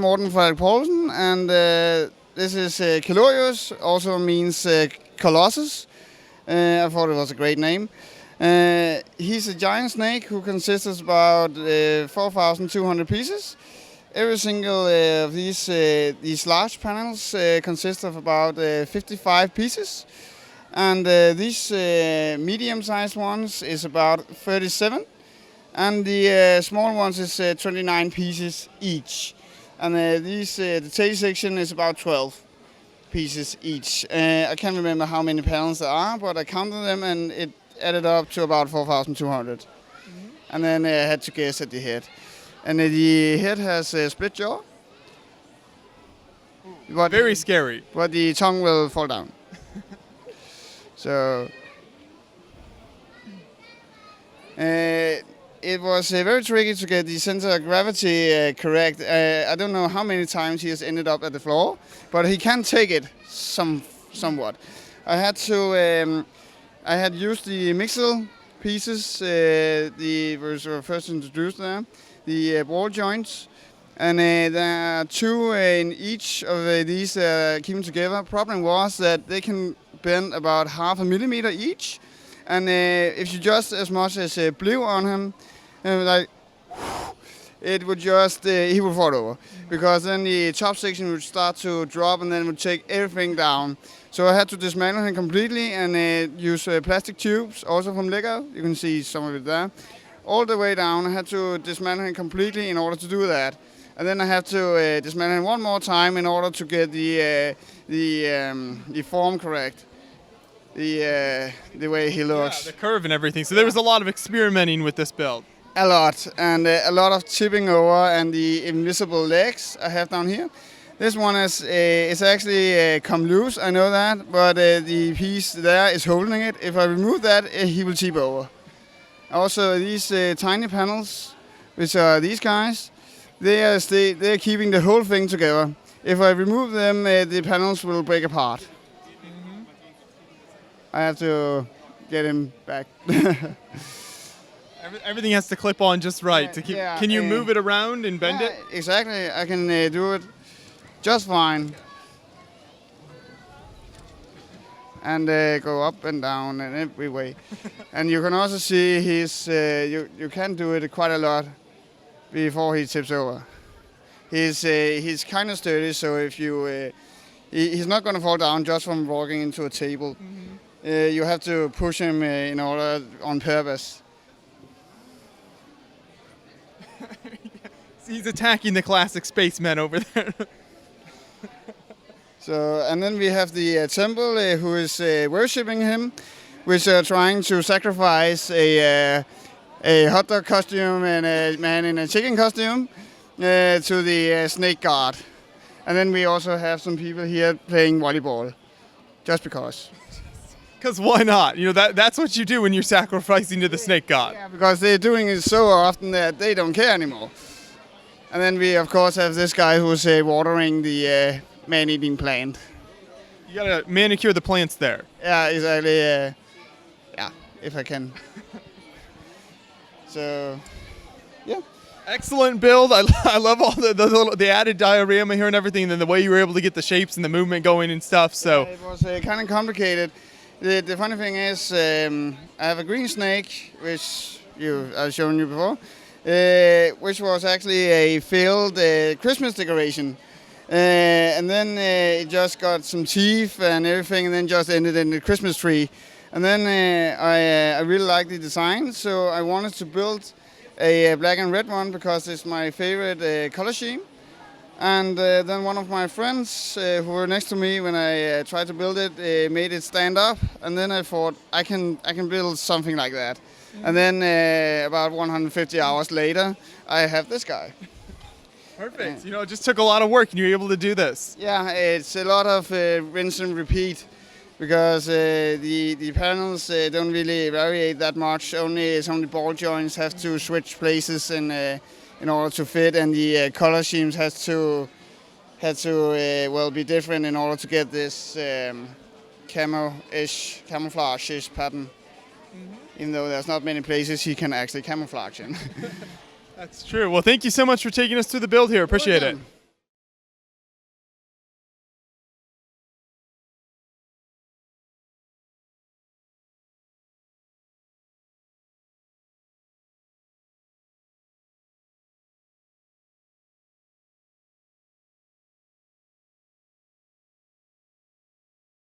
I'm Morthen Falk Poulsen, and this is Kalorius, also means Colossus. I thought it was a great name. He's a giant snake who consists of about 4,200 pieces. Every single of these large panels consists of about 55 pieces, and these medium-sized ones is about 37. And the small ones is 29 pieces each. And the tail section is about 12 pieces each. I can't remember how many panels there are, but I counted them and it added up to about 4,200. And then I had to guess at the head. And the head has a split jaw. But Very scary. But the tongue will fall down. So... it was very tricky to get the center of gravity correct. I don't know how many times he has ended up at the floor, but he can take it somewhat. I had used the mixel pieces, were first introduced there, the ball joints, and there are two in each of these keep them together. Problem was that they can bend about 0.5 millimeter each. And if you just as much as blew on him, it would just, he would fall over. Because then the top section would start to drop and then it would take everything down. So I had to dismantle him completely and use plastic tubes, also from Lego. You can see some of it there. All the way down, I had to dismantle him completely in order to do that. And then I have to dismantle him one more time in order to get the form correct. The way he looks. Yeah, the curve and everything. So there was a lot of experimenting with this build. A lot, and a lot of tipping over, and the invisible legs I have down here. This one is actually come loose, I know that, but the piece there is holding it. If I remove that, he will tip over. Also, these tiny panels, which are these guys, they're keeping the whole thing together. If I remove them, the panels will break apart. I have to get him back. Everything has to clip on just right to keep. Yeah, can you move it around and bend it? Exactly, I can do it just fine. And go up and down in every way. And you can also see you can do it quite a lot before he tips over. He's kind of sturdy, so if you he's not going to fall down just from walking into a table. You have to push him in order on purpose. He's attacking the classic spacemen over there. So, and then we have the temple who is worshipping him, which are trying to sacrifice a hot dog costume and a man in a chicken costume to the snake god. And then we also have some people here playing volleyball, just because. Because why not? You know, that's what you do when you're sacrificing to the snake god. Yeah, because they're doing it so often that they don't care anymore. And then we, of course, have this guy who's watering the man-eating plant. You gotta manicure the plants there. Yeah, exactly. Yeah, if I can. So, yeah. Excellent build. I love all the added diorama here and everything, and then the way you were able to get the shapes and the movement going and stuff. So yeah, it was kind of complicated. The funny thing is, I have a green snake, which I've shown you before, which was actually a failed Christmas decoration. And then it just got some teeth and everything, and then just ended in the Christmas tree. And then I really liked the design, so I wanted to build a black and red one because it's my favorite color scheme. And then one of my friends who were next to me when I tried to build it made it stand up. And then I thought, I can build something like that. And then about 150 hours later, I have this guy. Perfect. You know, it just took a lot of work and you were able to do this. Yeah, it's a lot of rinse and repeat because the panels don't really vary that much. Only some of the ball joints have to switch places in order to fit, and the color schemes had to be different in order to get this camouflage-ish pattern. Even though there's not many places he can actually camouflage in. That's true. Well, thank you so much for taking us through the build here. Appreciate it.